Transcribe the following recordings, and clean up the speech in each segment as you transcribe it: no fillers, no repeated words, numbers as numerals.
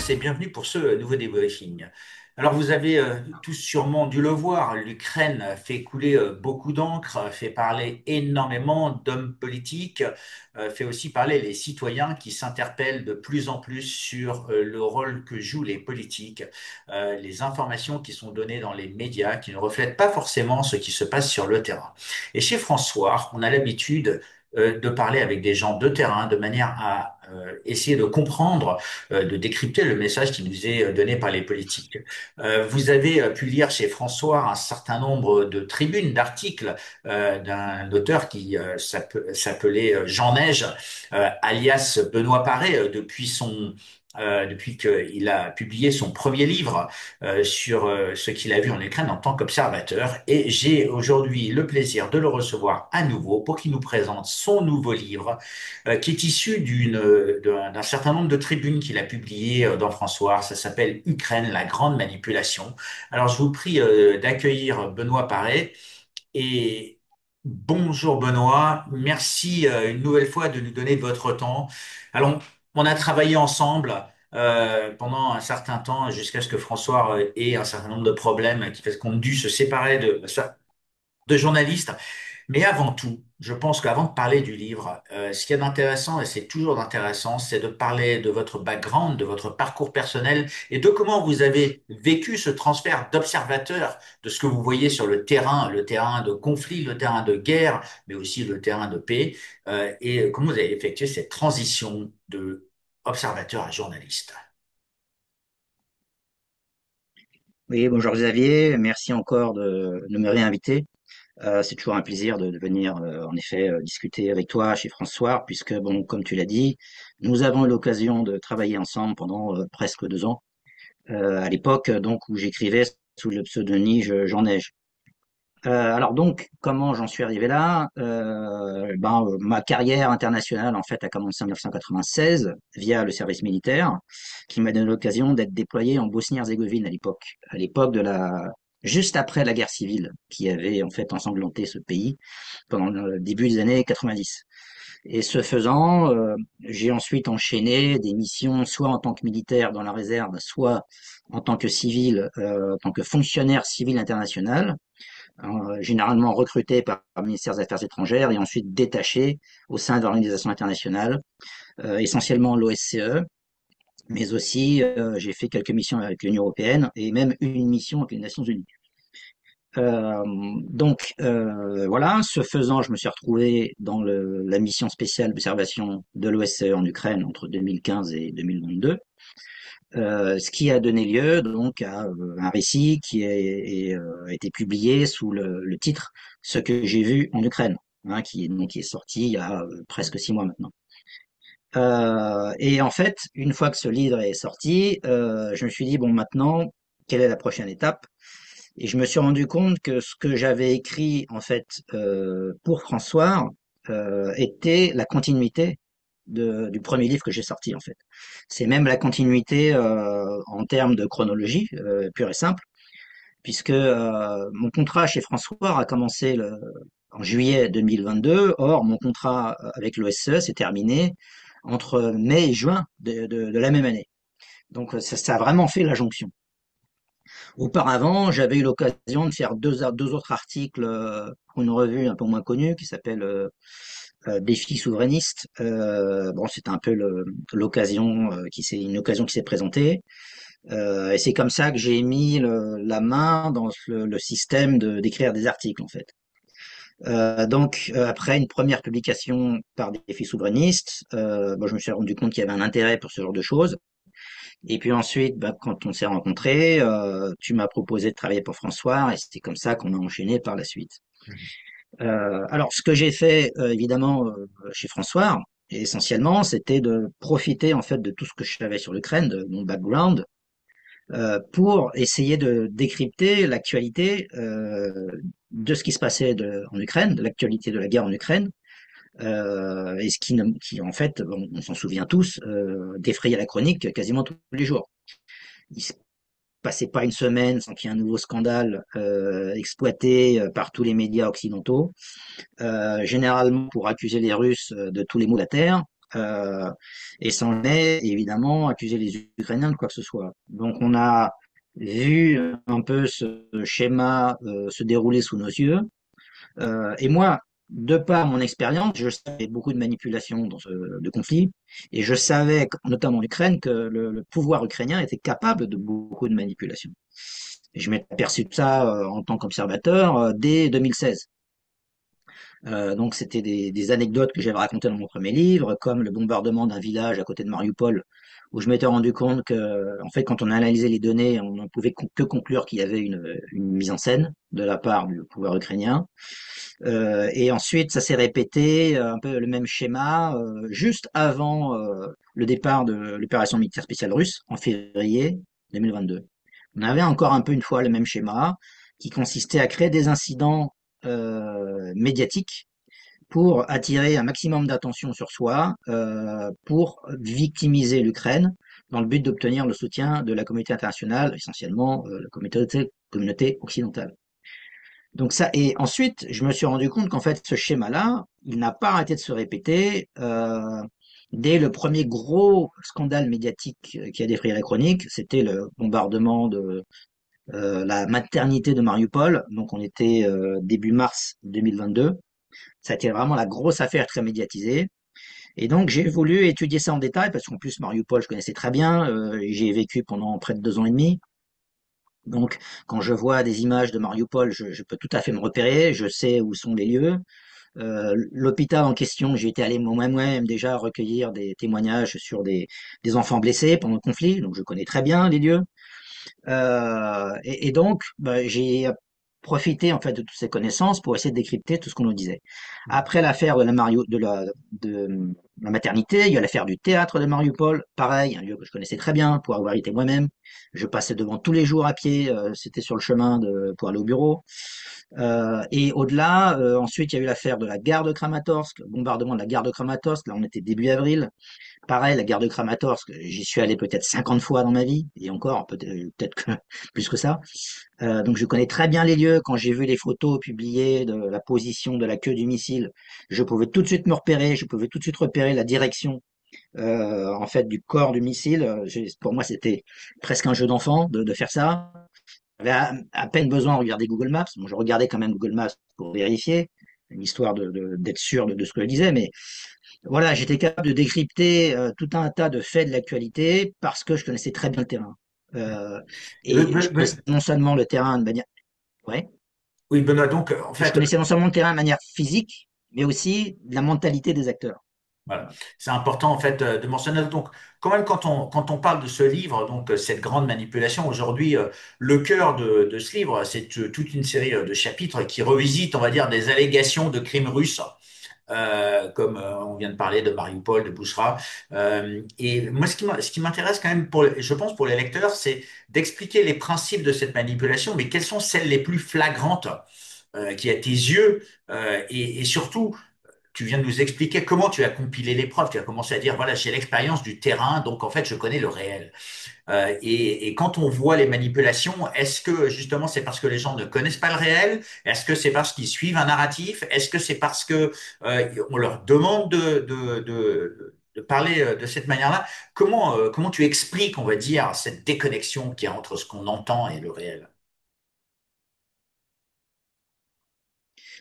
tous et bienvenue pour ce nouveau débriefing. Alors vous avez tous sûrement dû le voir, l'Ukraine a fait couler beaucoup d'encre, fait parler énormément d'hommes politiques, fait aussi parler les citoyens qui s'interpellent de plus en plus sur le rôle que jouent les politiques, les informations qui sont données dans les médias qui ne reflètent pas forcément ce qui se passe sur le terrain. Et chez François, on a l'habitude de parler avec des gens de terrain de manière à essayer de comprendre, de décrypter le message qui nous est donné par les politiques. Vous avez pu lire chez François un certain nombre de tribunes, d'articles d'un auteur qui s'appelait Jean Neige, alias Benoît Paré, depuis qu'il a publié son premier livre sur ce qu'il a vu en Ukraine en tant qu'observateur. Et j'ai aujourd'hui le plaisir de le recevoir à nouveau pour qu'il nous présente son nouveau livre qui est issu d'un certain nombre de tribunes qu'il a publiées dans François. Ça s'appelle Ukraine, la grande manipulation. Alors je vous prie d'accueillir Benoît Paré. Et bonjour Benoît, merci une nouvelle fois de nous donner de votre temps. Alors, on a travaillé ensemble pendant un certain temps jusqu'à ce que François ait un certain nombre de problèmes qui fait qu'on a dû se séparer de journalistes. Mais avant tout, je pense qu'avant de parler du livre, ce qui est intéressant, et c'est toujours intéressant, c'est de parler de votre background, de votre parcours personnel et de comment vous avez vécu ce transfert d'observateur de ce que vous voyez sur le terrain de conflit, le terrain de guerre, mais aussi le terrain de paix, et comment vous avez effectué cette transition de observateur à journaliste. Oui, bonjour Xavier, merci encore de me réinviter. C'est toujours un plaisir de venir, en effet, discuter avec toi chez François, puisque, bon, comme tu l'as dit, nous avons eu l'occasion de travailler ensemble pendant presque 2 ans, à l'époque donc où j'écrivais sous le pseudonyme Jean Neige. Alors donc, comment j'en suis arrivé là? Ma carrière internationale en fait a commencé en 1996 via le service militaire, qui m'a donné l'occasion d'être déployé en Bosnie-Herzégovine à l'époque juste après la guerre civile qui avait en fait ensanglanté ce pays pendant le début des années 90. Et ce faisant, j'ai ensuite enchaîné des missions soit en tant que militaire dans la réserve, soit en tant que civil, en tant que fonctionnaire civil international, généralement recruté par le ministère des Affaires étrangères et ensuite détaché au sein d'organisations internationales, essentiellement l'OSCE, mais aussi j'ai fait quelques missions avec l'Union européenne et même une mission avec les Nations Unies. Voilà, ce faisant, je me suis retrouvé dans la mission spéciale d'observation de l'OSCE en Ukraine entre 2015 et 2022. Ce qui a donné lieu donc à un récit qui a été publié sous le titre Ce que j'ai vu en Ukraine, hein, qui est sorti il y a presque 6 mois maintenant. Et en fait, une fois que ce livre est sorti, je me suis dit, bon, maintenant, quelle est la prochaine étape? Et je me suis rendu compte que ce que j'avais écrit, en fait, pour François, était la continuité du premier livre que j'ai sorti, en fait. C'est même la continuité en termes de chronologie, pure et simple, puisque mon contrat chez François a commencé en juillet 2022. Or, mon contrat avec l'OSCE s'est terminé entre mai et juin de la même année. Donc, ça a vraiment fait la jonction. Auparavant, j'avais eu l'occasion de faire deux autres articles pour une revue un peu moins connue qui s'appelle Défi souverainiste. Bon, c'est un peu l'occasion une occasion qui s'est présentée. Et c'est comme ça que j'ai mis la main dans le système d'écrire des articles en fait. Après une première publication par Défi souverainiste, bon, je me suis rendu compte qu'il y avait un intérêt pour ce genre de choses. Et puis ensuite, bah, quand on s'est rencontrés, tu m'as proposé de travailler pour François, et c'est comme ça qu'on a enchaîné par la suite. Alors, ce que j'ai fait, évidemment, chez François, essentiellement, c'était de profiter en fait de tout ce que je savais sur l'Ukraine, de mon background, pour essayer de décrypter l'actualité de ce qui se passait en Ukraine, de l'actualité de la guerre en Ukraine, et qui en fait, bon, on s'en souvient tous, défrayait la chronique quasiment tous les jours. Il se passait pas une semaine sans qu'il y ait un nouveau scandale exploité par tous les médias occidentaux, généralement pour accuser les Russes de tous les maux de la terre, euh, et sans jamais, évidemment, accuser les Ukrainiens de quoi que ce soit. Donc on a vu un peu ce schéma se dérouler sous nos yeux. Et moi, de par mon expérience, je savais beaucoup de manipulations dans de conflits, et je savais, notamment en Ukraine, que le pouvoir ukrainien était capable de beaucoup de manipulations. Et je m'étais aperçu de ça en tant qu'observateur dès 2016. Donc c'était des anecdotes que j'avais racontées dans mon premier livre, comme le bombardement d'un village à côté de Mariupol, où je m'étais rendu compte que, en fait, quand on analysait les données, on ne pouvait que conclure qu'il y avait une mise en scène de la part du pouvoir ukrainien. Et ensuite, ça s'est répété, un peu le même schéma, juste avant le départ de l'opération militaire spéciale russe en février 2022. On avait encore un peu une fois le même schéma qui consistait à créer des incidents médiatiques pour attirer un maximum d'attention sur soi, pour victimiser l'Ukraine dans le but d'obtenir le soutien de la communauté internationale, essentiellement la communauté occidentale. Donc ça, et ensuite, je me suis rendu compte qu'en fait, ce schéma-là, il n'a pas arrêté de se répéter. Dès le premier gros scandale médiatique qui a défrayé la chronique, c'était le bombardement de la maternité de Mariupol. Donc on était début mars 2022. Ça a été vraiment la grosse affaire très médiatisée. Et donc j'ai voulu étudier ça en détail parce qu'en plus Mariupol, je connaissais très bien. J'y ai vécu pendant près de 2 ans et demi. Donc, quand je vois des images de Mariupol, je peux tout à fait me repérer, je sais où sont les lieux. L'hôpital en question, j'ai été allé moi-même déjà recueillir des témoignages sur des enfants blessés pendant le conflit, donc je connais très bien les lieux. Et donc, bah, j'ai profité en fait de toutes ces connaissances pour essayer de décrypter tout ce qu'on nous disait. Après l'affaire de de la maternité, il y a l'affaire du théâtre de Mariupol, pareil, un lieu que je connaissais très bien pour avoir été moi-même. Je passais devant tous les jours à pied, c'était sur le chemin pour aller au bureau. Et au-delà, ensuite, il y a eu l'affaire de la gare de Kramatorsk, le bombardement de la gare de Kramatorsk. Là, on était début avril. Pareil, la gare de Kramatorsk, j'y suis allé peut-être 50 fois dans ma vie, et encore, peut-être que plus que ça. Donc je connais très bien les lieux. Quand j'ai vu les photos publiées de la position de la queue du missile, je pouvais tout de suite me repérer, je pouvais tout de suite repérer la direction en fait du corps du missile. Pour moi, c'était presque un jeu d'enfant de faire ça. J'avais à peine besoin de regarder Google Maps. Bon, je regardais quand même Google Maps pour vérifier, histoire d'être sûr de ce que je disais, mais voilà, j'étais capable de décrypter tout un tas de faits de l'actualité parce que je connaissais très bien le terrain. Euh, et je connaissais non seulement le terrain de manière, ouais, Oui, Benoît, donc en je fait, connaissais non seulement le terrain de manière physique, mais aussi la mentalité des acteurs. voilà. C'est important en fait de mentionner. Donc, quand même, quand on parle de ce livre, donc cette grande manipulation, aujourd'hui, le cœur de ce livre, c'est toute une série de chapitres qui revisitent, on va dire, des allégations de crimes russes, comme on vient de parler de Mariupol, de Bouchra. Et moi, ce qui m'intéresse quand même, je pense pour les lecteurs, c'est d'expliquer les principes de cette manipulation, mais quelles sont celles les plus flagrantes qui, à tes yeux, et surtout, tu viens de nous expliquer comment tu as compilé les preuves. Tu as commencé à dire, voilà, j'ai l'expérience du terrain, donc en fait, je connais le réel. Et quand on voit les manipulations, est-ce que justement c'est parce que les gens ne connaissent pas le réel? Est-ce que c'est parce qu'ils suivent un narratif? Est-ce que c'est parce que on leur demande de parler de cette manière-là? Comment tu expliques, on va dire, cette déconnexion qu'il y a entre ce qu'on entend et le réel?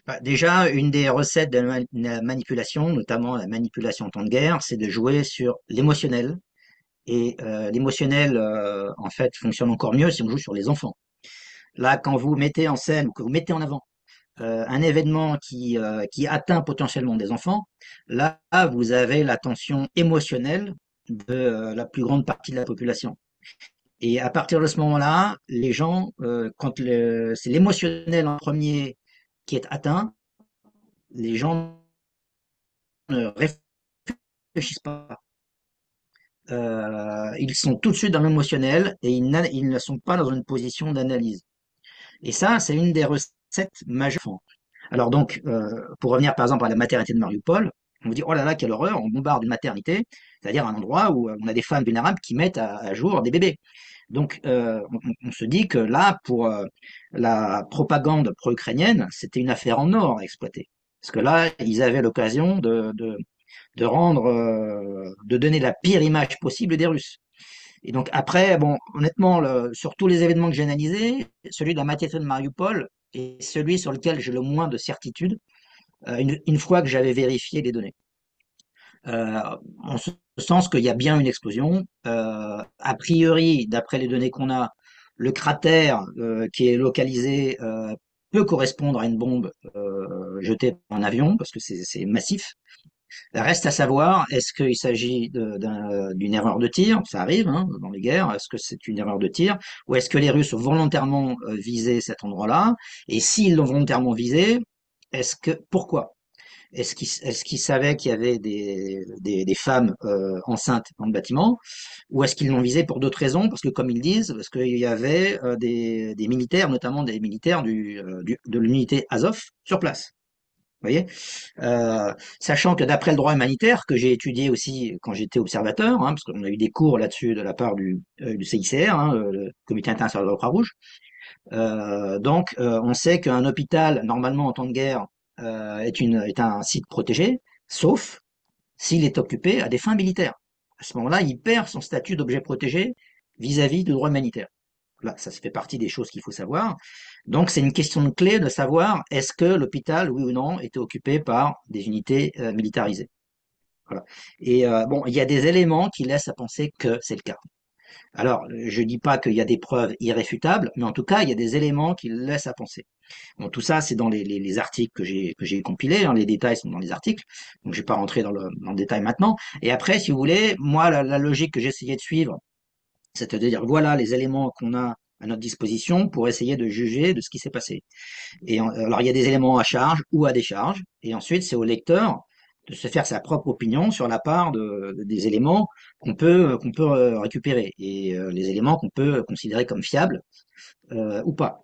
Bah, déjà, une des recettes de la manipulation, notamment la manipulation en temps de guerre, c'est de jouer sur l'émotionnel. Et l'émotionnel, en fait, fonctionne encore mieux si on joue sur les enfants. Là, quand vous mettez en scène ou que vous mettez en avant un événement qui atteint potentiellement des enfants, là, vous avez l'attention émotionnelle de la plus grande partie de la population. Et à partir de ce moment-là, les gens, quand c'est l'émotionnel en premier qui est atteint, les gens ne réfléchissent pas. Ils sont tout de suite dans l'émotionnel et ils ne sont pas dans une position d'analyse. Et ça, c'est une des recettes majeures. Alors donc, pour revenir par exemple à la maternité de Mariupol, on vous dit, oh là là, quelle horreur, on bombarde une maternité, c'est-à-dire un endroit où on a des femmes vulnérables qui mettent à jour des bébés. Donc, on se dit que là, pour la propagande pro-ukrainienne, c'était une affaire en or à exploiter. Parce que là, ils avaient l'occasion de donner la pire image possible des Russes. Et donc après, bon, honnêtement, sur tous les événements que j'ai analysés, celui de la maquette de Mariupol est celui sur lequel j'ai le moins de certitude, une fois que j'avais vérifié les données. En ce sens qu'il y a bien une explosion. A priori, d'après les données qu'on a, le cratère qui est localisé peut correspondre à une bombe jetée par un avion, parce que c'est massif. Reste à savoir, est-ce qu'il s'agit d'une erreur de tir? Ça arrive hein, dans les guerres. Est-ce que c'est une erreur de tir? Ou est-ce que les Russes ont volontairement visé cet endroit-là? Et s'ils l'ont volontairement visé, pourquoi? Est-ce qu'ils savaient qu'il y avait des femmes enceintes dans le bâtiment? Ou est-ce qu'ils l'ont visé pour d'autres raisons? Parce que comme ils disent, parce qu'il y avait des militaires, notamment des militaires de l'unité Azov, sur place. Vous voyez? Sachant que d'après le droit humanitaire, que j'ai étudié aussi quand j'étais observateur, hein, parce qu'on a eu des cours là-dessus de la part du CICR, hein, le Comité international de la Croix-Rouge, on sait qu'un hôpital, normalement en temps de guerre, est un site protégé, sauf s'il est occupé à des fins militaires. À ce moment-là, il perd son statut d'objet protégé vis-à-vis du droit humanitaire. Là, ça fait partie des choses qu'il faut savoir. Donc, c'est une question de clé de savoir est-ce que l'hôpital, oui ou non, était occupé par des unités militarisées. Voilà. Et bon, il y a des éléments qui laissent à penser que c'est le cas. Alors, je dis pas qu'il y a des preuves irréfutables, mais en tout cas, il y a des éléments qui laissent à penser. Bon, tout ça, c'est dans les articles que j'ai compilés, hein, les détails sont dans les articles, donc je vais pas rentrer dans le détail maintenant. Et après, si vous voulez, moi, la logique que j'essayais de suivre, c'est de dire, voilà les éléments qu'on a à notre disposition pour essayer de juger de ce qui s'est passé. Alors, il y a des éléments à charge ou à décharge, et ensuite, c'est au lecteur de se faire sa propre opinion sur la part des éléments qu'on peut récupérer et les éléments qu'on peut considérer comme fiables ou pas.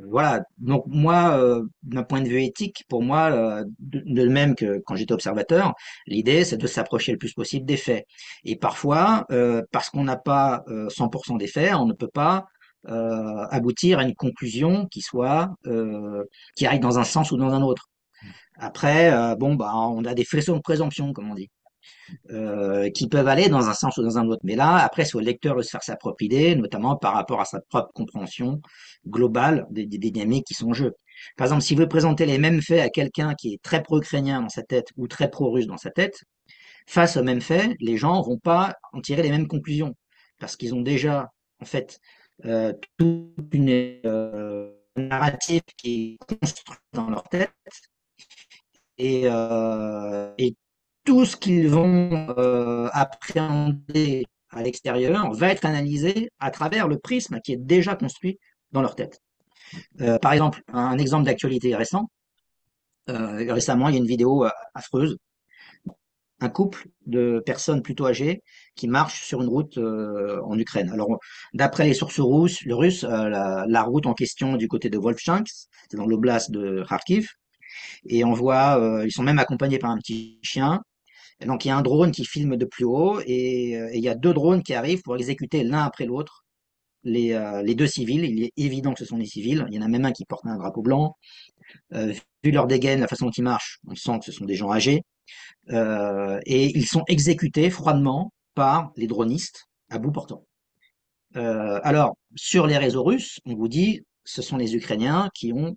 Voilà. Donc moi, d'un point de vue éthique, pour moi, de même que quand j'étais observateur, l'idée c'est de s'approcher le plus possible des faits. Et parfois, parce qu'on n'a pas 100% des faits, on ne peut pas aboutir à une conclusion qui aille dans un sens ou dans un autre. Après, bon bah on a des faisceaux de présomption, comme on dit qui peuvent aller dans un sens ou dans un autre. Mais là, après, c'est au lecteur de se faire sa propre idée, notamment par rapport à sa propre compréhension globale des dynamiques qui sont en jeu. Par exemple, si vous présentez les mêmes faits à quelqu'un qui est très pro-ukrainien dans sa tête ou très pro-russe dans sa tête, face aux mêmes faits, les gens vont pas en tirer les mêmes conclusions parce qu'ils ont déjà, en fait, toute une narrative qui est construite dans leur tête et tout ce qu'ils vont appréhender à l'extérieur va être analysé à travers le prisme qui est déjà construit dans leur tête. Par exemple, un exemple d'actualité récent, récemment, il y a une vidéo affreuse, un couple de personnes plutôt âgées qui marchent sur une route en Ukraine. Alors, d'après les sources russes, la route en question est du côté de Wolfshansk, c'est dans l'oblast de Kharkiv, et on voit, ils sont même accompagnés par un petit chien. Et donc il y a un drone qui filme de plus haut et il y a deux drones qui arrivent pour exécuter l'un après l'autre les deux civils. Il est évident que ce sont des civils. Il y en a même un qui porte un drapeau blanc. Vu leur dégaine, la façon dont ils marchent, on sent que ce sont des gens âgés. Et ils sont exécutés froidement par les dronistes à bout portant. Alors, sur les réseaux russes, on vous dit, ce sont les Ukrainiens qui ont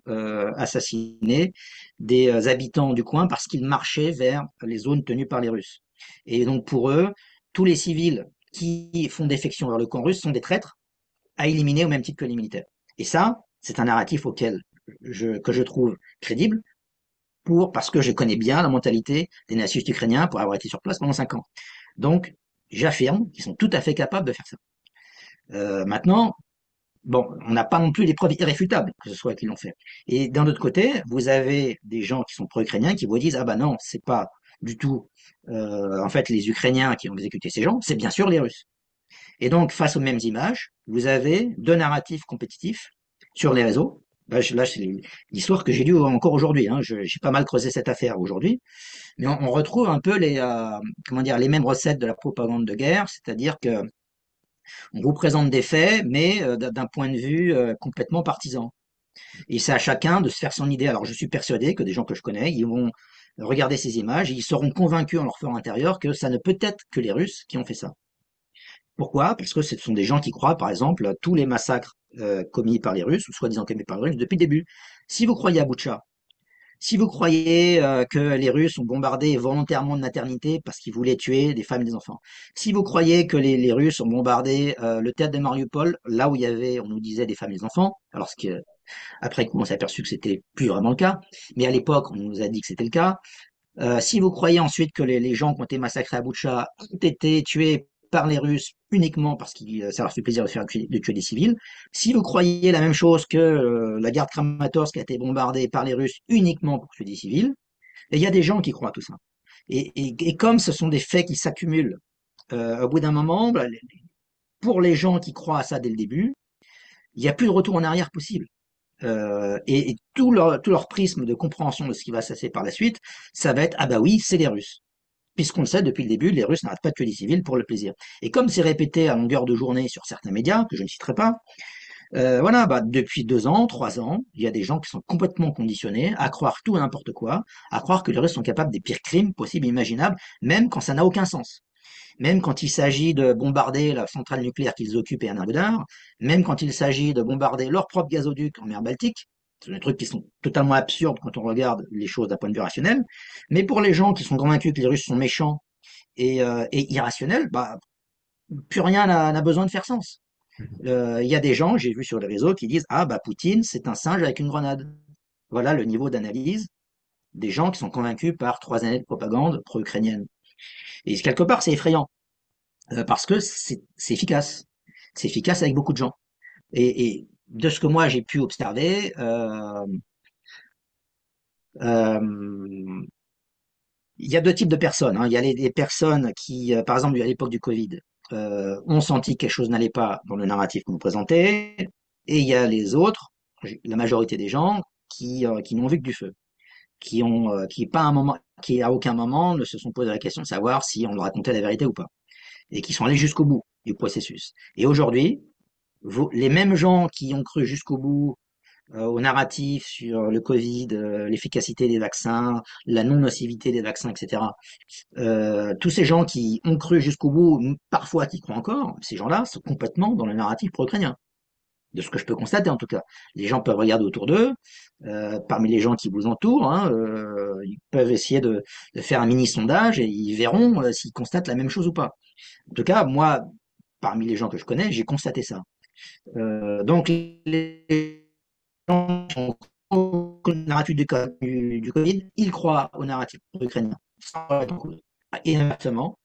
assassiné des habitants du coin parce qu'ils marchaient vers les zones tenues par les Russes. Et donc pour eux, tous les civils qui font défection vers le camp russe sont des traîtres à éliminer au même titre que les militaires. Et ça, c'est un narratif que je trouve crédible parce que je connais bien la mentalité des nationalistes ukrainiens pour avoir été sur place pendant 5 ans. Donc, j'affirme qu'ils sont tout à fait capables de faire ça. Maintenant, bon, on n'a pas non plus les preuves irréfutables que ce soit qu'ils l'ont fait. Et d'un autre côté, vous avez des gens qui sont pro-ukrainiens qui vous disent ah bah non, c'est pas du tout en fait les Ukrainiens qui ont exécuté ces gens, c'est bien sûr les Russes. Et donc face aux mêmes images, vous avez deux narratifs compétitifs sur les réseaux. Là, c'est l'histoire que j'ai lue encore aujourd'hui. Hein. J'ai pas mal creusé cette affaire aujourd'hui, mais on retrouve un peu comment dire, les mêmes recettes de la propagande de guerre, c'est-à-dire que on vous présente des faits, mais d'un point de vue complètement partisan. Et c'est à chacun de se faire son idée. Alors je suis persuadé que des gens que je connais, ils vont regarder ces images et ils seront convaincus en leur fort intérieur que ça ne peut être que les Russes qui ont fait ça. Pourquoi? Parce que ce sont des gens qui croient, par exemple, à tous les massacres commis par les Russes, ou soi-disant commis par les Russes, depuis le début. Si vous croyez à Boutcha, si vous croyez que les Russes ont bombardé volontairement de maternités parce qu'ils voulaient tuer des femmes et des enfants, si vous croyez que les Russes ont bombardé le théâtre de Mariupol, là où il y avait, on nous disait, des femmes et des enfants, alors après coup on s'est aperçu que c'était plus vraiment le cas, mais à l'époque on nous a dit que c'était le cas. Si vous croyez ensuite que les gens qui ont été massacrés à Boutcha ont été tués par les Russes uniquement parce que ça leur fait plaisir de tuer des civils, si vous croyez la même chose que la gare de Kramatorsk a été bombardée par les Russes uniquement pour tuer des civils, et il y a des gens qui croient à tout ça. Et comme ce sont des faits qui s'accumulent, au bout d'un moment, bah, pour les gens qui croient à ça dès le début, il n'y a plus de retour en arrière possible. Et tout leur prisme de compréhension de ce qui va se passer par la suite, ça va être ah bah oui, c'est les Russes. Puisqu'on le sait depuis le début, les Russes n'arrêtent pas de tuer des civils pour le plaisir. Et comme c'est répété à longueur de journée sur certains médias, que je ne citerai pas, voilà, bah, depuis 2 ans, 3 ans, il y a des gens qui sont complètement conditionnés à croire tout et n'importe quoi, à croire que les Russes sont capables des pires crimes possibles et imaginables, même quand ça n'a aucun sens. Même quand il s'agit de bombarder la centrale nucléaire qu'ils occupent et Energodar, même quand il s'agit de bombarder leur propre gazoduc en mer Baltique, ce sont des trucs qui sont totalement absurdes quand on regarde les choses d'un point de vue rationnel. Mais pour les gens qui sont convaincus que les Russes sont méchants et irrationnels, bah, plus rien n'a besoin de faire sens. Il y a des gens, j'ai vu sur les réseaux, qui disent ah bah Poutine, c'est un singe avec une grenade. Voilà le niveau d'analyse des gens qui sont convaincus par 3 années de propagande pro-ukrainienne. Et quelque part, c'est effrayant. Parce que c'est efficace. C'est efficace avec beaucoup de gens. Et de ce que moi j'ai pu observer, euh, il y a deux types de personnes, hein. Il y a les personnes qui, par exemple, à l'époque du Covid, ont senti que quelque chose n'allait pas dans le narratif que vous présentez, et il y a les autres, la majorité des gens, qui n'ont vu que du feu, qui pas un moment, qui à aucun moment ne se sont posé la question de savoir si on leur racontait la vérité ou pas, et qui sont allés jusqu'au bout du processus. Et aujourd'hui, les mêmes gens qui ont cru jusqu'au bout au narratif sur le Covid, l'efficacité des vaccins, la non-nocivité des vaccins, etc. Tous ces gens qui ont cru jusqu'au bout, parfois qui croient encore, ces gens-là sont complètement dans le narratif pro-ukrainien. De ce que je peux constater en tout cas. Les gens peuvent regarder autour d'eux, parmi les gens qui vous entourent, hein, ils peuvent essayer de faire un mini-sondage et ils verront s'ils constatent la même chose ou pas. En tout cas, moi, parmi les gens que je connais, j'ai constaté ça. Donc les gens qui ont au narratif du Covid, ils croient au narratif ukrainien. Sans remettre en cause. Et inversement,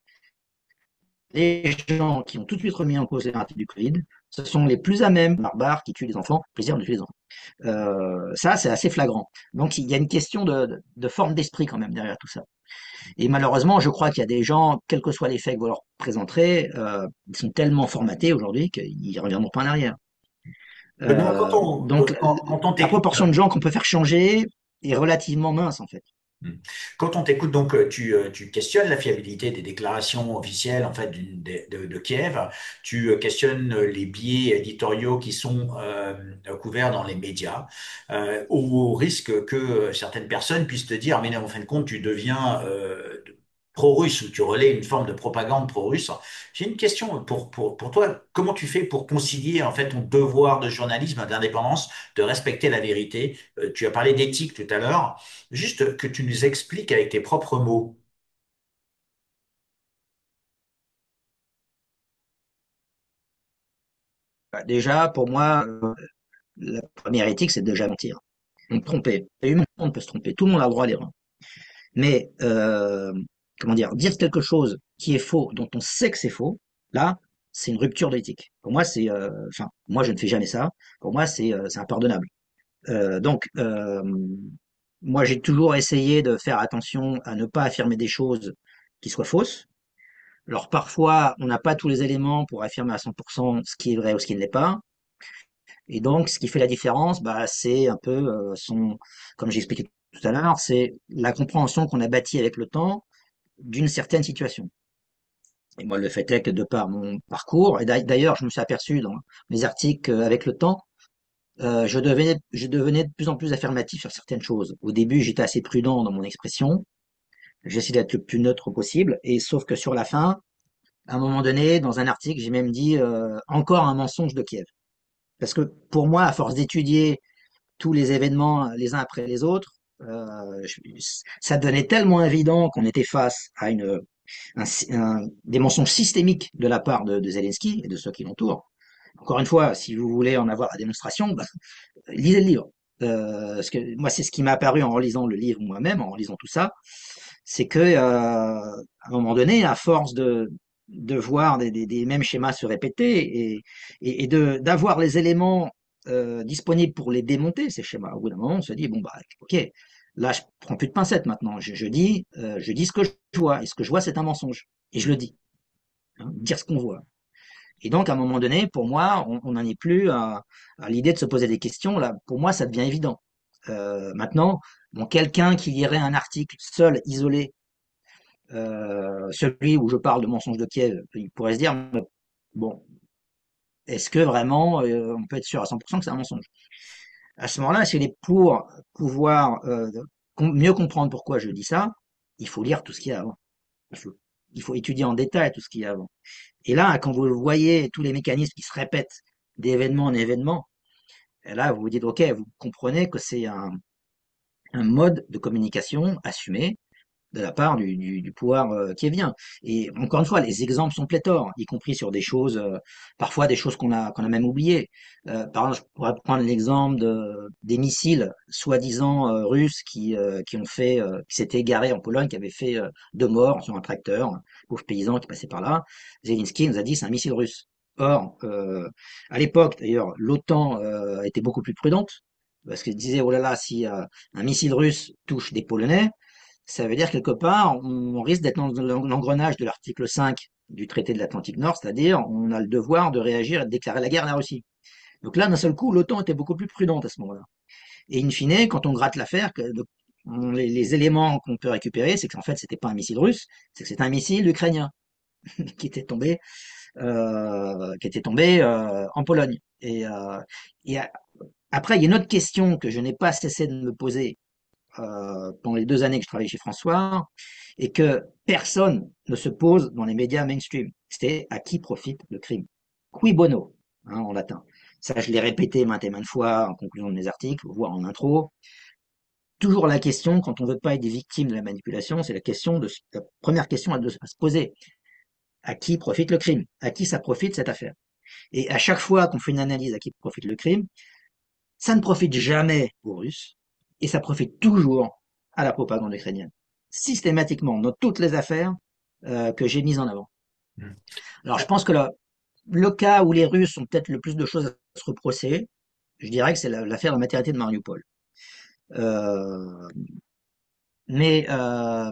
les gens qui ont tout de suite remis en cause le narratif du Covid, ce sont les plus à même, barbares, qui tuent les enfants, plaisir de tuer les enfants. Ça, c'est assez flagrant. Donc, il y a une question de forme d'esprit quand même derrière tout ça. Et malheureusement, je crois qu'il y a des gens, quels que soient les faits que vous leur présenterez, ils sont tellement formatés aujourd'hui qu'ils ne reviendront pas en arrière. Benoît, Donc, quand on la t'écoute, proportion de gens qu'on peut faire changer est relativement mince, en fait. hmm. Quand on t'écoute, donc tu questionnes la fiabilité des déclarations officielles en fait de Kiev. Tu questionnes les biais éditoriaux qui sont couverts dans les médias, au risque que certaines personnes puissent te dire, mais non, en fin de compte, tu deviens pro-russe ou tu relais une forme de propagande pro-russe. J'ai une question pour toi. Comment tu fais pour concilier en fait ton devoir de journalisme, d'indépendance, de respecter la vérité? Tu as parlé d'éthique tout à l'heure. Juste que tu nous expliques avec tes propres mots. Bah, déjà, pour moi, la première éthique, c'est de déjà mentir. On peut tromper. Et humain, on peut se tromper. Tout le monde a le droit à l'erreur. Mais, comment dire quelque chose qui est faux, dont on sait que c'est faux, là, c'est une rupture de l'éthique. Pour moi, enfin, moi, je ne fais jamais ça. Pour moi, c'est impardonnable. Donc, moi, j'ai toujours essayé de faire attention à ne pas affirmer des choses qui soient fausses. Alors, parfois, on n'a pas tous les éléments pour affirmer à 100% ce qui est vrai ou ce qui ne l'est pas. Et donc, ce qui fait la différence, bah, c'est un peu comme j'ai expliqué tout à l'heure, c'est la compréhension qu'on a bâtie avec le temps d'une certaine situation. Et moi, le fait est que de par mon parcours, et d'ailleurs, je me suis aperçu dans mes articles qu'avec le temps, je devenais de plus en plus affirmatif sur certaines choses. Au début, j'étais assez prudent dans mon expression, J'essaie d'être le plus neutre possible. Et sauf que sur la fin, à un moment donné, dans un article, j'ai même dit encore un mensonge de Kiev. Parce que pour moi, à force d'étudier tous les événements les uns après les autres, ça devenait tellement évident qu'on était face à des mensonges systémiques de la part de Zelensky et de ceux qui l'entourent. Encore une fois, si vous voulez en avoir la démonstration, bah, lisez le livre. Parce que moi, c'est ce qui m'a apparu en relisant le livre moi-même, en relisant tout ça, c'est que à un moment donné, à force de voir des mêmes schémas se répéter et de d'avoir les éléments disponibles pour les démonter, ces schémas, au bout d'un moment, on se dit bon bah ok, là je prends plus de pincettes maintenant, je dis ce que je vois et ce que je vois c'est un mensonge et je le dis, hein, dire ce qu'on voit. Et donc, à un moment donné, pour moi, on n'en est plus à l'idée de se poser des questions. Là, pour moi, ça devient évident. Maintenant, bon, quelqu'un qui lirait un article seul, isolé, celui où je parle de mensonge de Kiev, il pourrait se dire, mais bon, est-ce que vraiment on peut être sûr à 100% que c'est un mensonge? À ce moment-là, s'il est pour pouvoir mieux comprendre pourquoi je dis ça, il faut lire tout ce qu'il y a avant. Il faut, il faut étudier en détail tout ce qu'il y a avant. Et là, quand vous voyez tous les mécanismes qui se répètent d'événement en événement, et là, vous vous dites, OK, vous comprenez que c'est un mode de communication assumé de la part du pouvoir qui vient. Et encore une fois, les exemples sont pléthores, y compris sur des choses, parfois des choses qu'on a même oubliées. Par exemple, je pourrais prendre l'exemple des missiles soi-disant russes qui ont fait, qui s'étaient égarés en Pologne, qui avaient fait 2 morts sur un tracteur, un pauvre paysan qui passait par là. Zelensky nous a dit c'est un missile russe. Or, à l'époque, d'ailleurs, l'OTAN était beaucoup plus prudente, parce qu'elle disait, oh là là, si un missile russe touche des Polonais, ça veut dire quelque part, on risque d'être dans l'engrenage de l'article 5 du traité de l'Atlantique Nord, c'est-à-dire on a le devoir de réagir et de déclarer la guerre à la Russie. Donc là, d'un seul coup, l'OTAN était beaucoup plus prudente à ce moment-là. Et in fine, quand on gratte l'affaire, les éléments qu'on peut récupérer, c'est qu'en fait, c'était pas un missile russe, c'est que c'était un missile ukrainien qui était tombé, en Pologne. Et après, il y a une autre question que je n'ai pas cessé de me poser pendant les 2 années que je travaillais chez François, et que personne ne se pose dans les médias mainstream. C'était à qui profite le crime? Cui bono, hein, en latin. Ça, je l'ai répété maintes et maintes fois en conclusion de mes articles, voire en intro. Toujours la question, quand on ne veut pas être des victimes de la manipulation, c'est la première question à se poser. À qui profite le crime? À qui ça profite cette affaire? Et à chaque fois qu'on fait une analyse à qui profite le crime, ça ne profite jamais aux Russes et ça profite toujours à la propagande ukrainienne. Systématiquement, dans toutes les affaires que j'ai mises en avant. Alors je pense que le cas où les Russes ont peut-être le plus de choses à se reprocher, je dirais que c'est l'affaire de la maternité de Mariupol. Euh, mais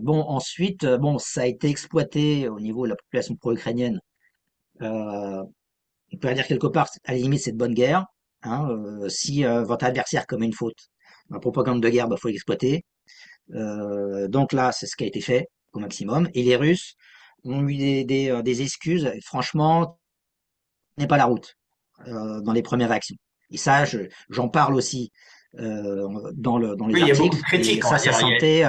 bon, ensuite, bon, ça a été exploité au niveau de la population pro-ukrainienne. Euh, on peut dire quelque part, à la limite, c'est de bonne guerre. Hein, si votre adversaire commet une faute, la propagande de guerre, bah, faut l'exploiter. Donc là, c'est ce qui a été fait au maximum. Et les Russes ont eu des excuses, franchement, n'est pas la route dans les premières réactions. Et ça, j'en parle aussi dans les Oui, il y a beaucoup articles. de Et critiques, on ça, va ça dire. sentait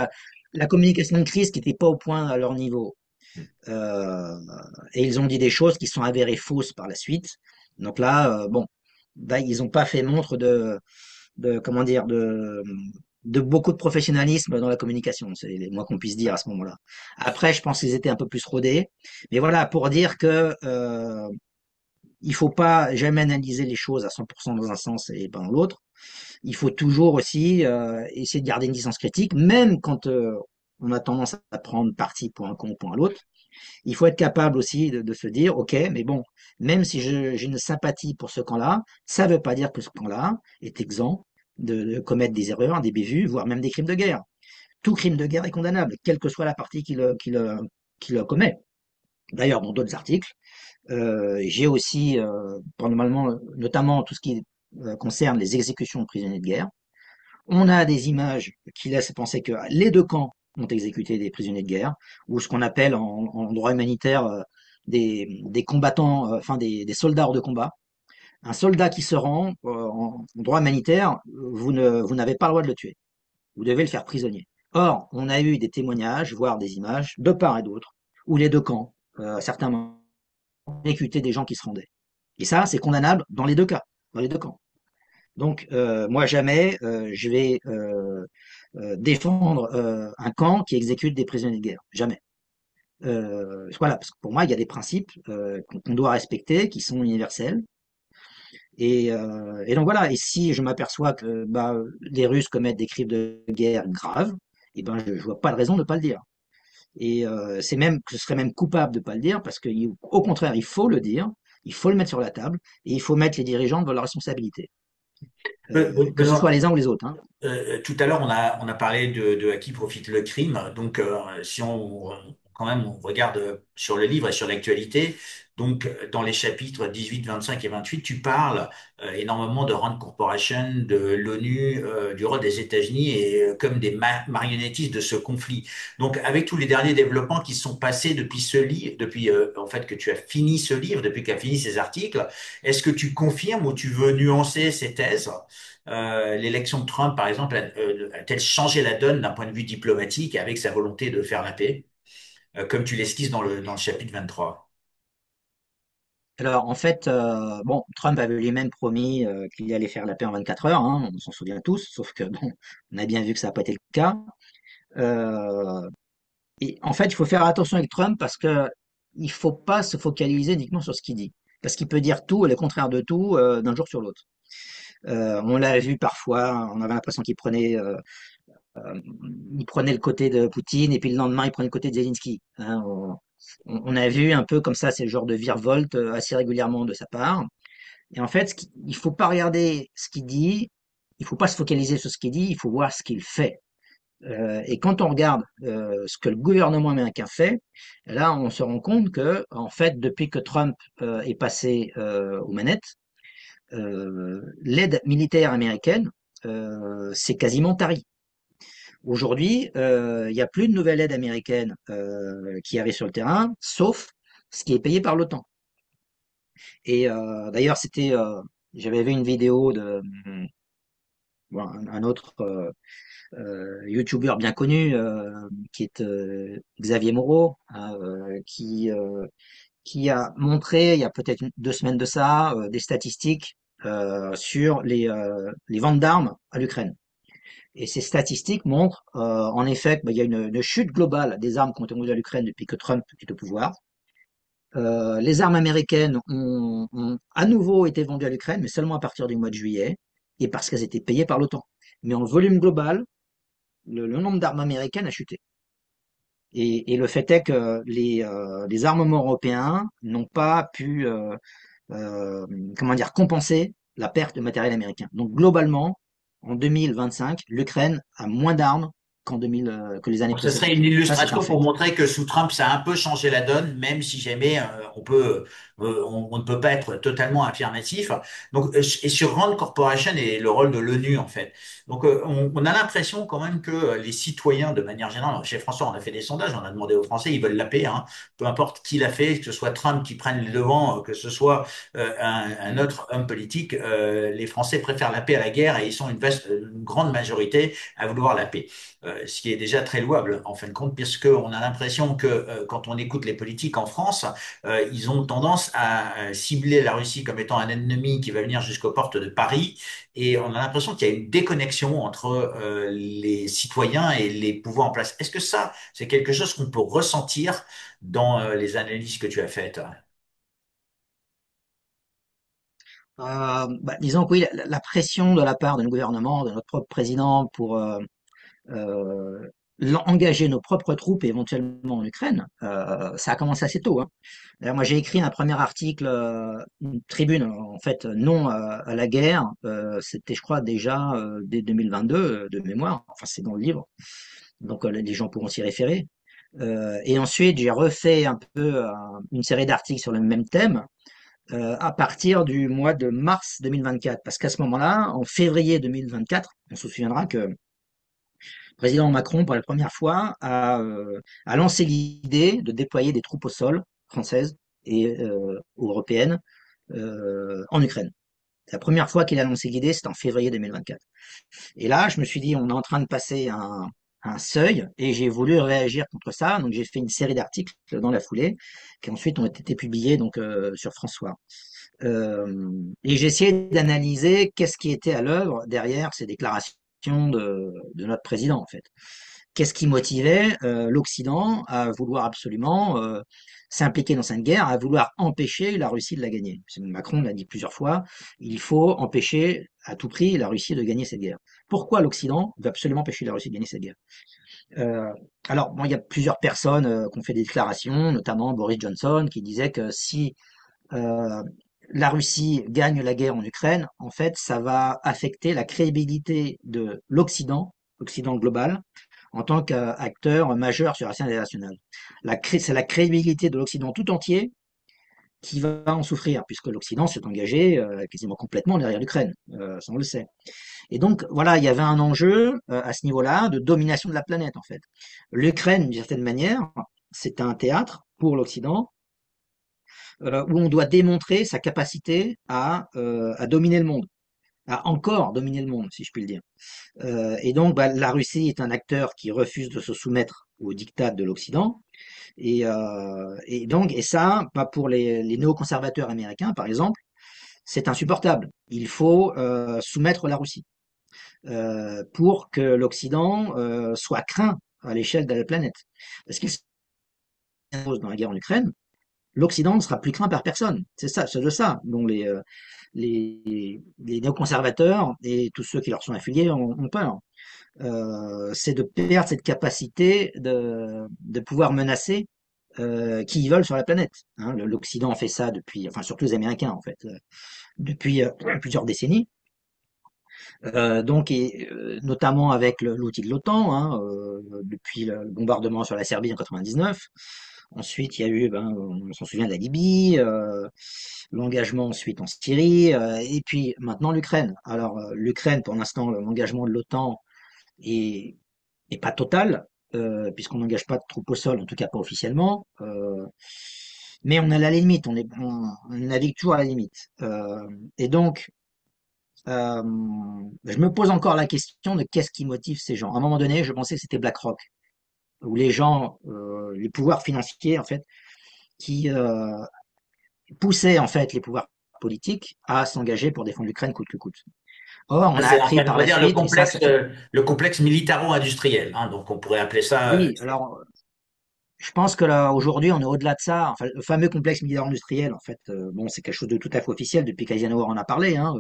la communication de crise qui n'était pas au point à leur niveau. Euh, et ils ont dit des choses qui sont avérées fausses par la suite. Donc là, bon, bah, ils n'ont pas fait montre de comment dire de beaucoup de professionnalisme dans la communication, c'est le moins qu'on puisse dire à ce moment-là. Après, je pense qu'ils étaient un peu plus rodés, mais voilà pour dire que il faut pas jamais analyser les choses à 100% dans un sens et pas dans l'autre. Il faut toujours aussi essayer de garder une distance critique, même quand on a tendance à prendre parti pour un camp ou pour l'autre. Il faut être capable aussi de se dire, ok, mais bon, même si j'ai une sympathie pour ce camp-là, ça ne veut pas dire que ce camp-là est exempt de commettre des erreurs, des bévues, voire même des crimes de guerre. Tout crime de guerre est condamnable, quelle que soit la partie qui le commet. D'ailleurs, dans d'autres articles, j'ai aussi, normalement, notamment tout ce qui concerne les exécutions de prisonniers de guerre, on a des images qui laissent penser que les deux camps ont exécuté des prisonniers de guerre, ou ce qu'on appelle en droit humanitaire des combattants, enfin des soldats hors de combat. Un soldat qui se rend en droit humanitaire, vous n'avez pas le droit de le tuer. Vous devez le faire prisonnier. Or, on a eu des témoignages, voire des images, de part et d'autre, où les deux camps, à certains moments, exécutaient des gens qui se rendaient. Et ça, c'est condamnable dans les deux cas, dans les deux camps. Donc, moi, jamais je vais défendre un camp qui exécute des prisonniers de guerre. Jamais. Voilà, parce que pour moi, il y a des principes qu'on doit respecter, qui sont universels. Et donc voilà, et si je m'aperçois que bah, les Russes commettent des crimes de guerre graves, et ben je vois pas de raison de ne pas le dire. Et c'est même, ce serait même coupable de ne pas le dire, parce qu'au contraire, il faut le dire, il faut le mettre sur la table, et il faut mettre les dirigeants devant leurs responsabilités, que ce soit Benoît, les uns ou les autres, hein. tout à l'heure, on a parlé de à qui profite le crime. Donc, si quand même, on regarde sur le livre et sur l'actualité, donc dans les chapitres 18, 25 et 28, tu parles énormément de Rand Corporation, de l'ONU, du rôle des États-Unis et comme des marionnettistes de ce conflit. Donc, avec tous les derniers développements qui sont passés depuis ce livre, depuis en fait que tu as fini ce livre, depuis que tu as fini ces articles, est-ce que tu confirmes ou tu veux nuancer ces thèses? L'élection de Trump, par exemple, a-t-elle changé la donne d'un point de vue diplomatique avec sa volonté de faire la paix, comme tu l'esquisses dans le chapitre 23? Alors en fait, bon, Trump avait lui-même promis qu'il allait faire la paix en 24 heures, hein, on s'en souvient tous, sauf que bon, on a bien vu que ça n'a pas été le cas. Euh, et en fait, il faut faire attention avec Trump parce que il faut pas se focaliser uniquement sur ce qu'il dit, parce qu'il peut dire tout et le contraire de tout d'un jour sur l'autre. On l'a vu parfois, on avait l'impression il prenait le côté de Poutine et puis le lendemain il prenait le côté de Zelensky, hein. On a vu un peu comme ça, c'est le genre de virevolte assez régulièrement de sa part. Et en fait, il faut pas regarder ce qu'il dit, il faut pas se focaliser sur ce qu'il dit, il faut voir ce qu'il fait. Et quand on regarde ce que le gouvernement américain fait, là, on se rend compte que, en fait, depuis que Trump est passé aux manettes, l'aide militaire américaine s'est quasiment tarie. Aujourd'hui, il n'y a plus de nouvelle aide américaine qui arrive sur le terrain, sauf ce qui est payé par l'OTAN. Et d'ailleurs, j'avais vu une vidéo de bon, un autre YouTuber bien connu, qui est Xavier Moreau, hein, qui a montré, il y a peut-être 2 semaines de ça, des statistiques sur les ventes d'armes à l'Ukraine. Et ces statistiques montrent en effet qu'il y a une chute globale des armes qui ont été vendues à l'Ukraine depuis que Trump est au pouvoir. Les armes américaines ont à nouveau été vendues à l'Ukraine, mais seulement à partir du mois de juillet, et parce qu'elles étaient payées par l'OTAN. Mais en volume global, le nombre d'armes américaines a chuté. Et le fait est que les armements européens n'ont pas pu, euh, comment dire, compenser la perte de matériel américain. Donc globalement, en 2025, l'Ukraine a moins d'armes que les années Donc, ce serait une précédentes. Ça, c'est un illustration fait. pour montrer que sous Trump, ça a un peu changé la donne, même si jamais on ne peut pas être totalement affirmatif. Donc, et sur Rand Corporation et le rôle de l'ONU en fait. Donc, on a l'impression quand même que les citoyens, de manière générale, chez François, on a fait des sondages, on a demandé aux Français, ils veulent la paix, hein, peu importe qui l'a fait, que ce soit Trump qui prenne les devants, que ce soit un autre homme politique, les Français préfèrent la paix à la guerre et ils sont une grande majorité à vouloir la paix, ce qui est déjà très louable en fin de compte, puisqu'on a l'impression que quand on écoute les politiques en France, ils ont tendance à cibler la Russie comme étant un ennemi qui va venir jusqu'aux portes de Paris, et on a l'impression qu'il y a une déconnexion entre les citoyens et les pouvoirs en place. Est-ce que ça, c'est quelque chose qu'on peut ressentir dans les analyses que tu as faites? Bah, disons que oui, la pression de la part de notre gouvernement, de notre propre président pour euh, engager nos propres troupes éventuellement en Ukraine, ça a commencé assez tôt, hein. D'ailleurs, moi, j'ai écrit un premier article, une tribune, en fait, non à la guerre. C'était, je crois, déjà dès 2022, de mémoire. Enfin, c'est dans le livre, donc les gens pourront s'y référer. Et ensuite, j'ai refait un peu une série d'articles sur le même thème à partir du mois de mars 2024. Parce qu'à ce moment-là, en février 2024, on se souviendra que le président Macron, pour la première fois, a lancé l'idée de déployer des troupes au sol françaises et européennes en Ukraine. C'est la première fois qu'il a annoncé l'idée, c'était en février 2024. Et là, je me suis dit, on est en train de passer un seuil et j'ai voulu réagir contre ça. Donc j'ai fait une série d'articles dans la foulée qui ensuite ont été publiés donc sur François. Et j'ai essayé d'analyser qu'est-ce qui était à l'œuvre derrière ces déclarations de notre président en fait. Qu'est-ce qui motivait l'Occident à vouloir absolument s'impliquer dans cette guerre, à vouloir empêcher la Russie de la gagner. Macron l'a dit plusieurs fois, il faut empêcher à tout prix la Russie de gagner cette guerre. Pourquoi l'Occident veut absolument empêcher la Russie de gagner cette guerre? Euh, alors, bon, il y a plusieurs personnes qui ont fait des déclarations, notamment Boris Johnson, qui disait que si euh, la Russie gagne la guerre en Ukraine, en fait, ça va affecter la crédibilité de l'Occident, l'Occident global, en tant qu'acteur majeur sur la scène internationale. C'est la crédibilité de l'Occident tout entier qui va en souffrir, puisque l'Occident s'est engagé quasiment complètement derrière l'Ukraine, ça on le sait. Et donc voilà, il y avait un enjeu à ce niveau-là de domination de la planète en fait. L'Ukraine, d'une certaine manière, c'est un théâtre pour l'Occident où on doit démontrer sa capacité à dominer le monde, à encore dominer le monde, si je puis le dire. Et donc, bah, la Russie est un acteur qui refuse de se soumettre au diktat de l'Occident. Et donc, et ça, bah, pour les néoconservateurs américains, par exemple, c'est insupportable. Il faut soumettre la Russie pour que l'Occident soit craint à l'échelle de la planète. Parce qu'il se pose dans la guerre en Ukraine, l'Occident ne sera plus craint par personne. C'est ça, c'est de ça dont les néoconservateurs et tous ceux qui leur sont affiliés ont peur. C'est de perdre cette capacité de pouvoir menacer qui ils veulent sur la planète. Hein. L'Occident fait ça depuis, enfin surtout les Américains en fait, depuis plusieurs décennies. Donc, notamment avec l'outil de l'OTAN, hein, depuis le bombardement sur la Serbie en 99. Ensuite, il y a eu, ben, on s'en souvient de la Libye, l'engagement ensuite en Syrie, et puis maintenant l'Ukraine. Alors, l'Ukraine, pour l'instant, l'engagement de l'OTAN est, est pas total, puisqu'on n'engage pas de troupes au sol, en tout cas pas officiellement. Mais on est à la limite, on navigue toujours à la limite. Et donc, euh, je me pose encore la question de qu'est-ce qui motive ces gens. À un moment donné, je pensais que c'était BlackRock, où les gens, les pouvoirs financiers, en fait, qui poussaient en fait les pouvoirs politiques à s'engager pour défendre l'Ukraine coûte que coûte. Or, on a C'est appris on par va la dire suite, et ça, ça fait. le complexe militaro-industriel, hein, donc on pourrait appeler ça. Oui, alors, je pense que là, aujourd'hui, on est au-delà de ça. Enfin, le fameux complexe militaire industriel, en fait, bon, c'est quelque chose de tout à fait officiel depuis qu'Eisenhower en a parlé, hein,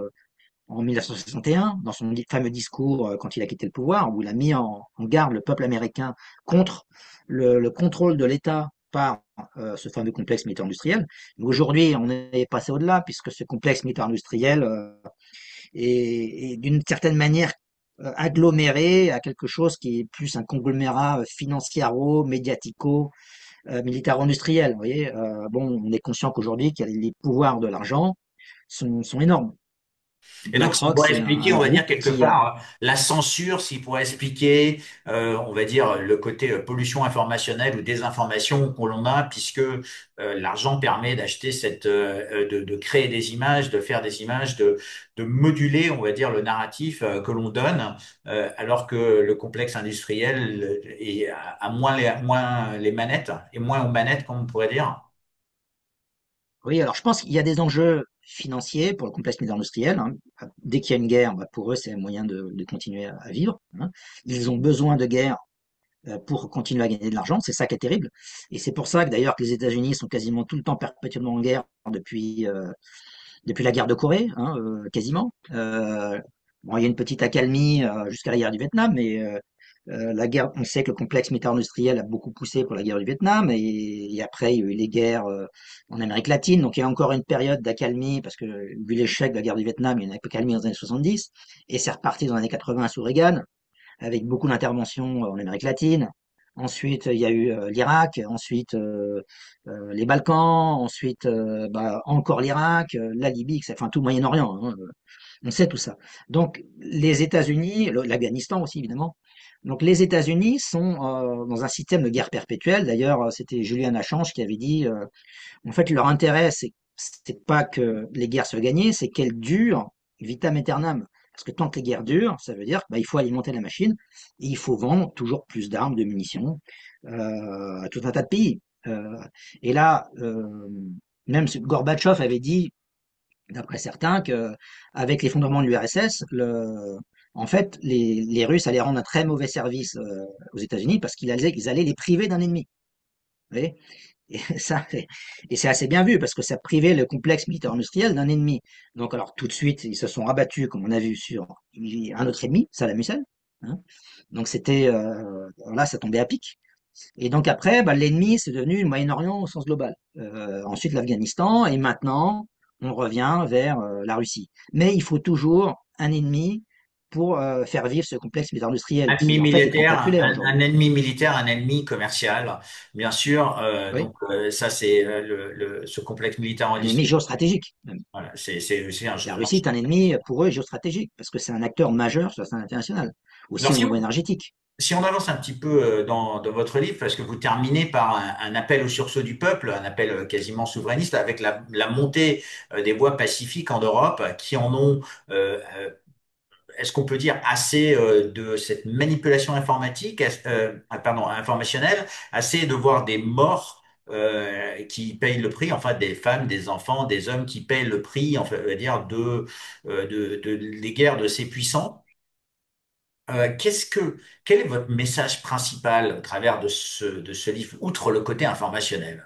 en 1961, dans son fameux discours quand il a quitté le pouvoir, où il a mis en garde le peuple américain contre le contrôle de l'État par ce fameux complexe militaire industriel. Mais aujourd'hui, on est passé au-delà, puisque ce complexe militaire industriel est d'une certaine manière aggloméré à quelque chose qui est plus un conglomérat financiero, médiatico, militaro-industriel. Vous voyez, bon, on est conscient qu'aujourd'hui, que les pouvoirs de l'argent sont énormes. Et donc, ça BlackRock, pourrait c'est expliquer, un on va dire groupe quelque qui a. part, la censure, s'il pourrait expliquer, on va dire, le côté pollution informationnelle ou désinformation qu'on l'on a, puisque l'argent permet d'acheter de créer des images, de faire des images, de moduler, on va dire, le narratif que l'on donne, alors que le complexe industriel a moins les manettes, et moins aux manettes, comme on pourrait dire. Oui, alors je pense qu'il y a des enjeux financiers pour le complexe militaire industriel. Hein. Dès qu'il y a une guerre, bah, pour eux, c'est un moyen de continuer à vivre. Hein. Ils ont besoin de guerre pour continuer à gagner de l'argent. C'est ça qui est terrible. Et c'est pour ça que d'ailleurs que les États-Unis sont quasiment tout le temps perpétuellement en guerre depuis la guerre de Corée, hein, quasiment. Bon, il y a une petite accalmie jusqu'à la guerre du Vietnam, mais la guerre, on sait que le complexe militaire industriel a beaucoup poussé pour la guerre du Vietnam, et après il y a eu les guerres en Amérique latine, donc il y a encore une période d'accalmie, parce que vu l'échec de la guerre du Vietnam, il y a une accalmie dans les années 70, et c'est reparti dans les années 80 sous Reagan, avec beaucoup d'interventions en Amérique latine. Ensuite, il y a eu l'Irak, ensuite les Balkans, ensuite bah, encore l'Irak, la Libye, enfin tout le Moyen-Orient. Hein, on sait tout ça. Donc les États-Unis, l'Afghanistan aussi évidemment. Donc les États-Unis sont dans un système de guerre perpétuelle. D'ailleurs, c'était Julian Assange qui avait dit, en fait, leur intérêt, c'est pas que les guerres soient gagnées, c'est qu'elles durent vitam aeternam. Parce que tant que les guerres durent, ça veut dire il faut alimenter la machine et il faut vendre toujours plus d'armes, de munitions à tout un tas de pays. Et là, même Gorbatchev avait dit, d'après certains, que avec l'effondrement de l'URSS, en fait, les Russes allaient rendre un très mauvais service aux États-Unis parce ils allaient les priver d'un ennemi. Vous voyez. Et ça, et c'est assez bien vu parce que ça privait le complexe militaire-industriel d'un ennemi. Donc, alors, tout de suite, ils se sont rabattus, comme on a vu, sur un autre ennemi, Saddam Hussein. Hein. Donc, là, ça tombait à pic. Et donc, après, l'ennemi, c'est devenu le Moyen-Orient au sens global. Ensuite, l'Afghanistan, et maintenant, on revient vers la Russie. Mais il faut toujours un ennemi pour faire vivre ce complexe militaire-industriel Un ennemi qui, en fait, est militaire, tentaculaire aujourd'hui. un ennemi militaire, un ennemi commercial, bien sûr. Oui, Ça, c'est ce complexe militaire un ennemi industriel. géostratégique. Voilà, c'est un La jeu. Russie est un ennemi pour eux géostratégique, parce que c'est un acteur majeur sur la scène internationale, Alors, aussi au niveau énergétique. si on avance un petit peu dans votre livre, parce que vous terminez par un appel au sursaut du peuple, un appel quasiment souverainiste, avec la montée des voies pacifiques en Europe, qui en ont, est-ce qu'on peut dire, assez de cette manipulation informatique, pardon, informationnelle, assez de voir des morts qui payent le prix, enfin des femmes, des enfants, des hommes qui payent le prix, enfin, on va dire, des guerres de ces puissants. Quel est votre message principal au travers de ce livre, outre le côté informationnel?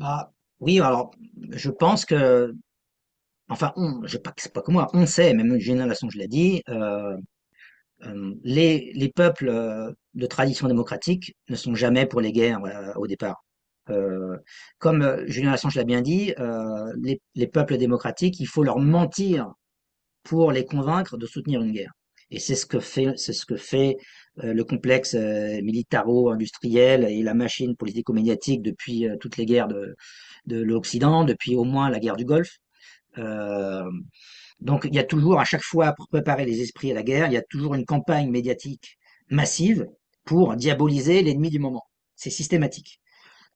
Bah, oui, alors, je pense que, enfin, c'est pas que moi, on sait, même une génération, je l'ai dit, les peuples de tradition démocratique ne sont jamais pour les guerres au départ. Comme Julien Assange l'a bien dit, les peuples démocratiques, il faut leur mentir pour les convaincre de soutenir une guerre. Et c'est ce que fait le complexe militaro-industriel et la machine politico-médiatique depuis toutes les guerres de l'Occident, depuis au moins la guerre du Golfe. Euh, donc il y a toujours, à chaque fois, pour préparer les esprits à la guerre, il y a toujours une campagne médiatique massive pour diaboliser l'ennemi du moment. C'est systématique.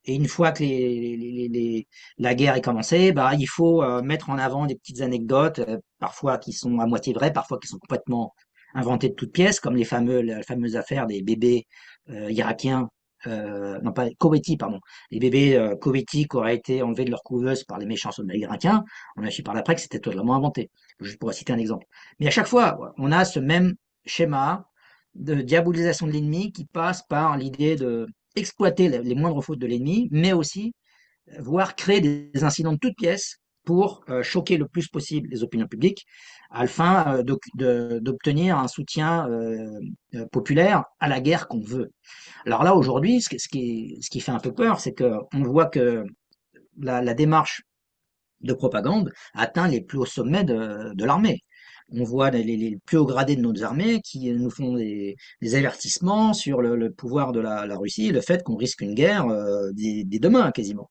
Et une fois que la guerre est commencée, il faut mettre en avant des petites anecdotes, parfois qui sont à moitié vraies, parfois qui sont complètement inventées de toutes pièces, comme la fameuse affaire des bébés irakiens, non pas Koweïti, pardon, les bébés Koweïti qui auraient été enlevés de leur couveuse par les méchants soldats irakiens. On a su par l'après que c'était totalement inventé, juste pour citer un exemple. Mais à chaque fois, ouais, on a ce même schéma de diabolisation de l'ennemi qui passe par l'idée de exploiter les moindres fautes de l'ennemi, mais aussi voire créer des incidents de toutes pièces pour choquer le plus possible les opinions publiques, afin d'obtenir un soutien populaire à la guerre qu'on veut. Alors là, aujourd'hui, ce qui fait un peu peur, c'est qu'on voit que la démarche de propagande atteint les plus hauts sommets de l'armée. On voit les plus hauts gradés de nos armées qui nous font des avertissements sur le pouvoir de la Russie, le fait qu'on risque une guerre dès demain quasiment.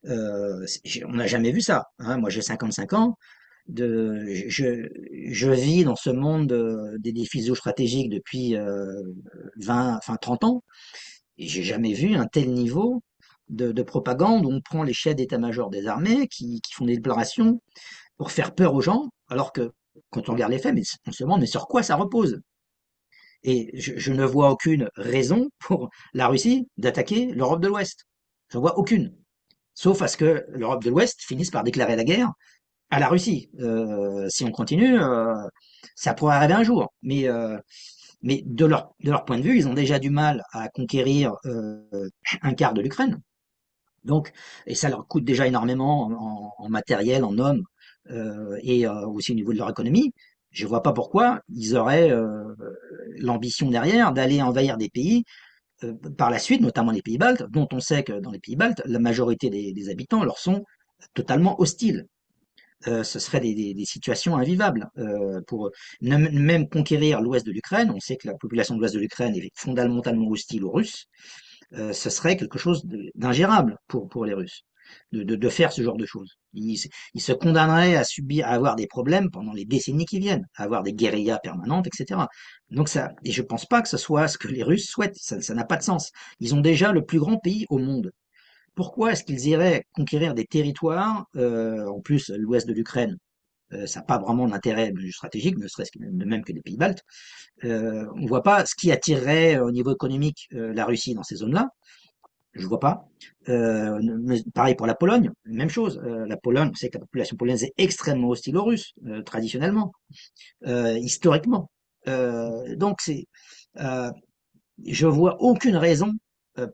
On n'a jamais vu ça. Hein. Moi, j'ai 55 ans. Je vis dans ce monde des défis géostratégiques depuis 20, enfin 30 ans, et j'ai jamais vu un tel niveau de propagande où on prend les chefs d'état-major des armées qui font des déclarations pour faire peur aux gens, alors que quand on regarde les faits, mais on se demande mais sur quoi ça repose? Et je ne vois aucune raison pour la Russie d'attaquer l'Europe de l'Ouest. Je vois aucune. Sauf à ce que l'Europe de l'Ouest finisse par déclarer la guerre à la Russie. Si on continue, ça pourrait arriver un jour. Mais de leur point de vue, ils ont déjà du mal à conquérir un quart de l'Ukraine. Donc, et ça leur coûte déjà énormément en matériel, en hommes, et aussi au niveau de leur économie. Je vois pas pourquoi ils auraient l'ambition derrière d'aller envahir des pays par la suite, notamment les pays baltes, dont on sait que dans les pays baltes, la majorité des habitants leur sont totalement hostiles. Ce serait des situations invivables pour eux. Même conquérir l'ouest de l'Ukraine, on sait que la population de l'ouest de l'Ukraine est fondamentalement hostile aux Russes, ce serait quelque chose d'ingérable pour les Russes de faire ce genre de choses. Ils se condamneraient à avoir des problèmes pendant les décennies qui viennent, à avoir des guérillas permanentes, etc. Donc ça, et je pense pas que ce soit ce que les Russes souhaitent. Ça n'a pas de sens. Ils ont déjà le plus grand pays au monde. Pourquoi est-ce qu'ils iraient conquérir des territoires, en plus l'ouest de l'Ukraine? ça n'a pas vraiment d'intérêt stratégique, ne serait-ce que même que les pays baltes. On ne voit pas ce qui attirerait au niveau économique la Russie dans ces zones-là. Je vois pas. Pareil pour la Pologne, même chose. La Pologne, on sait que la population polonaise est extrêmement hostile aux Russes, traditionnellement, historiquement. Donc euh, je vois aucune raison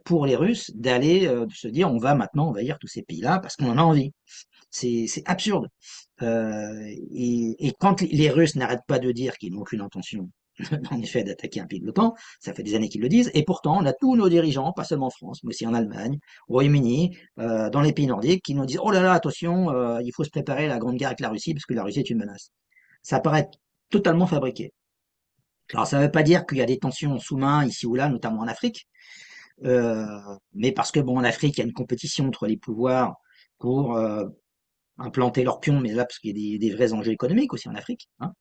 pour les Russes d'aller de se dire on va maintenant envahir tous ces pays-là parce qu'on en a envie. C'est absurde. Et quand les Russes n'arrêtent pas de dire qu'ils n'ont aucune intention, en effet, d'attaquer un pays de l'OTAN, ça fait des années qu'ils le disent, et pourtant, on a tous nos dirigeants, pas seulement en France, mais aussi en Allemagne, au Royaume-Uni, dans les pays nordiques, qui nous disent, oh là là, attention, il faut se préparer à la grande guerre avec la Russie, parce que la Russie est une menace. Ça paraît totalement fabriqué. Alors, ça ne veut pas dire qu'il y a des tensions sous-main ici ou là, notamment en Afrique, euh, mais parce que, bon, en Afrique, il y a une compétition entre les pouvoirs pour implanter leur pion, mais là, parce qu'il y a des vrais enjeux économiques aussi en Afrique, hein.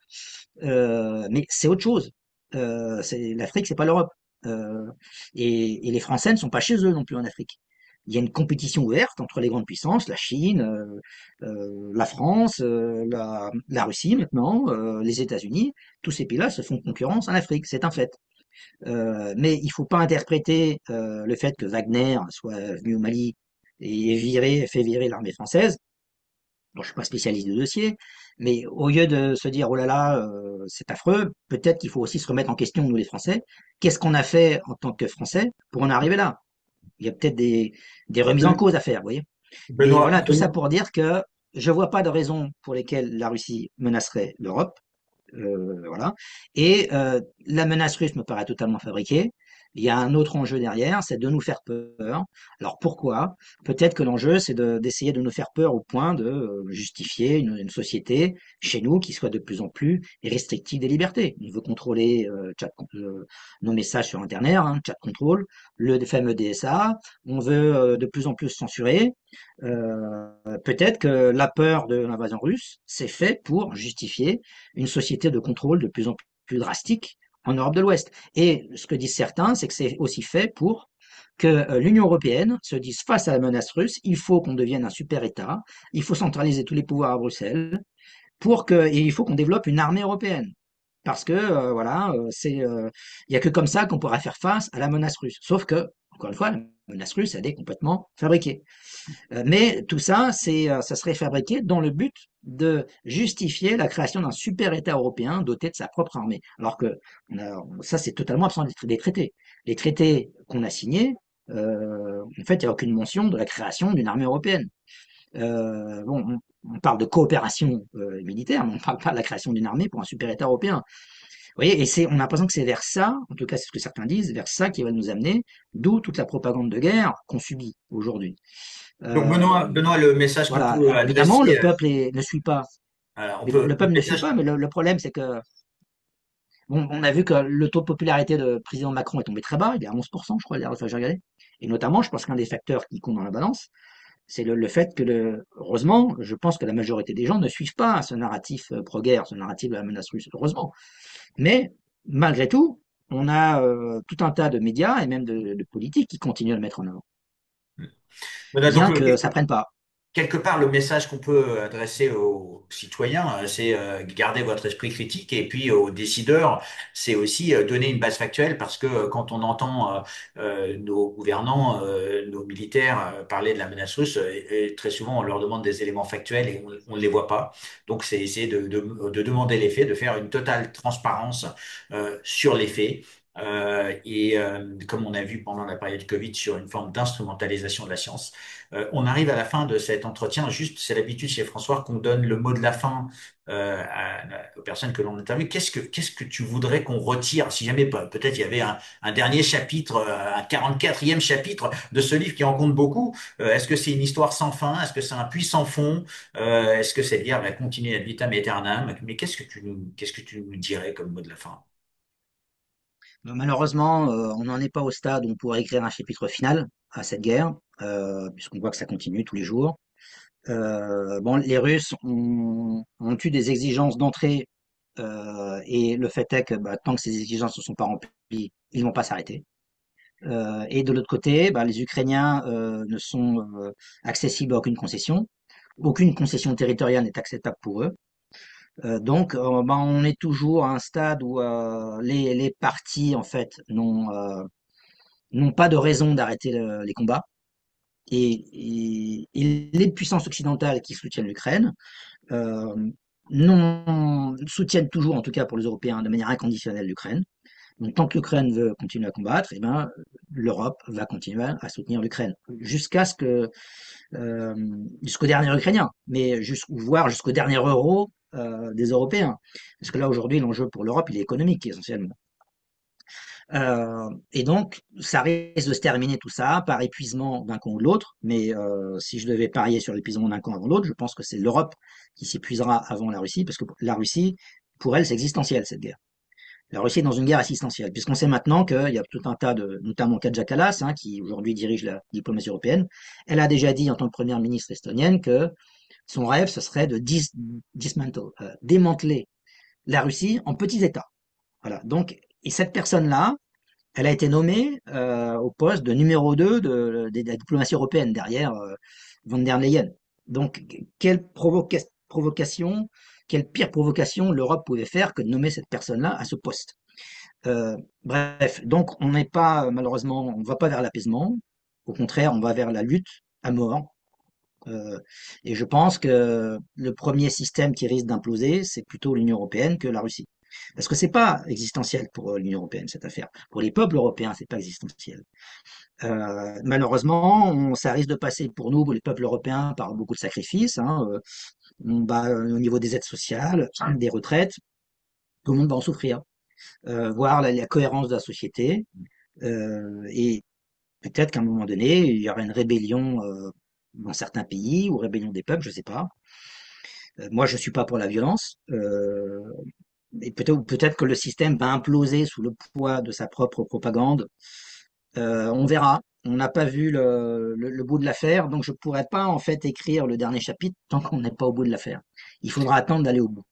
Mais c'est autre chose. L'Afrique, c'est pas l'Europe. Euh, et les Français ne sont pas chez eux non plus en Afrique. Il y a une compétition ouverte entre les grandes puissances, la Chine, la France, la Russie maintenant, les États-Unis. Tous ces pays-là se font concurrence en Afrique, c'est un fait. Mais il faut pas interpréter le fait que Wagner soit venu au Mali et fait virer l'armée française. Bon, je suis pas spécialiste du dossier, mais au lieu de se dire oh là là, c'est affreux, peut-être qu'il faut aussi se remettre en question, nous les Français. Qu'est-ce qu'on a fait en tant que Français pour en arriver là? Il y a peut-être des remises en cause à faire, vous voyez. Mais Benoît, voilà, tout ça pour dire que je vois pas de raison pour lesquelles la Russie menacerait l'Europe. Voilà. Et la menace russe me paraît totalement fabriquée. Il y a un autre enjeu derrière, c'est de nous faire peur. Alors pourquoi? Peut-être que l'enjeu, c'est d'essayer de nous faire peur au point de justifier une société chez nous qui soit de plus en plus restrictive des libertés. On veut contrôler nos messages sur Internet, hein, chat control, le fameux DSA. On veut de plus en plus censurer. Peut-être que la peur de l'invasion russe, c'est fait pour justifier une société de contrôle de plus en plus drastique en Europe de l'Ouest. Et ce que disent certains, c'est que c'est aussi fait pour que l'Union européenne se dise face à la menace russe, il faut qu'on devienne un super État, il faut centraliser tous les pouvoirs à Bruxelles, et il faut qu'on développe une armée européenne. Parce que voilà, il y a que comme ça qu'on pourra faire face à la menace russe. Sauf que, encore une fois, la menace russe, elle est complètement fabriquée. Mais tout ça, ça serait fabriqué dans le but de justifier la création d'un super État européen doté de sa propre armée. Alors que ça, c'est totalement absent des traités. Les traités qu'on a signés, en fait, il n'y a aucune mention de la création d'une armée européenne. Bon, on parle de coopération militaire, mais on ne parle pas de la création d'une armée pour un super État européen. Vous voyez, on a l'impression que c'est vers ça, en tout cas c'est ce que certains disent, vers ça qui va nous amener, d'où toute la propagande de guerre qu'on subit aujourd'hui. donc Euh, Benoît, le message qu'on voilà. peut Alors évidemment, adresser, ne suit pas. le Le peuple ne suit message. pas, mais le problème, c'est que bon, on a vu que le taux de popularité de président Macron est tombé très bas, il est à 11%, je crois, la dernière fois que j'ai regardé. Et notamment, je pense qu'un des facteurs qui compte dans la balance, c'est le fait que, heureusement, je pense que la majorité des gens ne suivent pas ce narratif pro-guerre, ce narratif de la menace russe, heureusement. Mais malgré tout, on a tout un tas de médias et même de politiques qui continuent à le mettre en avant, Voilà, donc, bien que ça prenne pas. quelque part, le message qu'on peut adresser aux citoyens, c'est garder votre esprit critique et puis aux décideurs, c'est aussi donner une base factuelle parce que quand on entend nos gouvernants, nos militaires parler de la menace russe, et très souvent on leur demande des éléments factuels et on ne les voit pas. Donc c'est essayer de demander les faits, de faire une totale transparence sur les faits. Comme on a vu pendant la période Covid sur une forme d'instrumentalisation de la science. On arrive à la fin de cet entretien. Juste, c'est l'habitude chez François qu'on donne le mot de la fin aux personnes que l'on interviewe. Qu'est-ce que tu voudrais qu'on retire, si jamais peut-être il y avait un dernier chapitre, un 44e chapitre de ce livre qui en compte beaucoup. Est-ce que c'est une histoire sans fin? Est-ce que c'est un puits sans fond? Est-ce que cette guerre va continuer ad vitam aeternam? Mais qu'est-ce que tu nous dirais comme mot de la fin? Malheureusement, on n'en est pas au stade où on pourrait écrire un chapitre final à cette guerre, puisqu'on voit que ça continue tous les jours. Bon, les Russes ont eu des exigences d'entrée, et le fait est que bah, tant que ces exigences ne sont pas remplies, ils vont pas s'arrêter. Et de l'autre côté, bah, les Ukrainiens ne sont accessibles à aucune concession. Aucune concession territoriale n'est acceptable pour eux. Ben, on est toujours à un stade où les partis, en fait, n'ont pas de raison d'arrêter les combats. Et les puissances occidentales qui soutiennent l'Ukraine euh, soutiennent toujours, en tout cas pour les Européens, de manière inconditionnelle l'Ukraine. Donc, tant que l'Ukraine veut continuer à combattre, eh ben, l'Europe va continuer à soutenir l'Ukraine jusqu'à ce que euh, jusqu'au dernier Ukrainien, mais voire jusqu'au dernier euro des Européens. Parce que là, aujourd'hui, l'enjeu pour l'Europe, il est économique essentiellement. Et donc, ça risque de se terminer tout ça par épuisement d'un camp ou de l'autre. Mais si je devais parier sur l'épuisement d'un camp avant l'autre, je pense que c'est l'Europe qui s'épuisera avant la Russie, parce que la Russie, pour elle, c'est existentiel cette guerre. La Russie est dans une guerre existentielle, puisqu'on sait maintenant qu'il y a tout un tas de, notamment Kaja Kallas, hein, qui aujourd'hui dirige la diplomatie européenne. Elle a déjà dit en tant que première ministre estonienne que son rêve, ce serait de démanteler la Russie en petits États. Voilà. Donc, et cette personne-là, elle a été nommée au poste de numéro 2 de la diplomatie européenne derrière von der Leyen. Donc, quelle provocation, quelle pire provocation l'Europe pouvait faire que de nommer cette personne-là à ce poste. Bref, donc on n'est pas malheureusement, on ne va pas vers l'apaisement. Au contraire, on va vers la lutte à mort. Euh, et je pense que le premier système qui risque d'imploser, c'est plutôt l'Union européenne que la Russie. Parce que c'est pas existentiel pour l'Union européenne, cette affaire. Pour les peuples européens, c'est pas existentiel. Malheureusement, ça risque de passer pour nous, pour les peuples européens, par beaucoup de sacrifices. Hein, au niveau des aides sociales, des retraites, tout le monde va en souffrir. Voir la cohérence de la société. Et peut-être qu'à un moment donné, il y aura une rébellion dans certains pays, ou rébellion des peuples, je sais pas. Moi, je suis pas pour la violence. Et peut-être que le système va imploser sous le poids de sa propre propagande. On verra. On n'a pas vu le bout de l'affaire, donc je pourrais pas en fait écrire le dernier chapitre tant qu'on n'est pas au bout de l'affaire. Il faudra attendre d'aller au bout.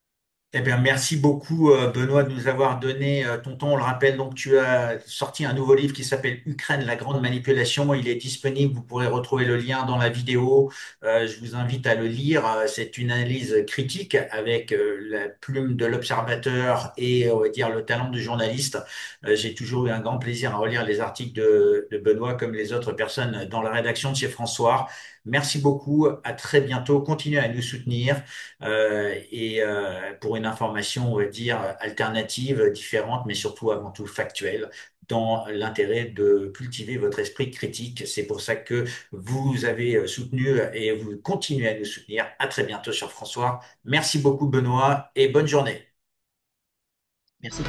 Eh bien, merci beaucoup, Benoît, de nous avoir donné ton temps. On le rappelle, donc, tu as sorti un nouveau livre qui s'appelle Ukraine, la grande manipulation. Il est disponible. Vous pourrez retrouver le lien dans la vidéo. Je vous invite à le lire. C'est une analyse critique avec la plume de l'observateur et, on va dire, le talent du journaliste. J'ai toujours eu un grand plaisir à relire les articles de Benoît comme les autres personnes dans la rédaction de chez François. Merci beaucoup. À très bientôt. Continuez à nous soutenir et pour une information, on va dire, alternative, différente, mais surtout avant tout factuelle, dans l'intérêt de cultiver votre esprit critique. C'est pour ça que vous avez soutenu et vous continuez à nous soutenir. À très bientôt sur François. Merci beaucoup, Benoît, et bonne journée. Merci.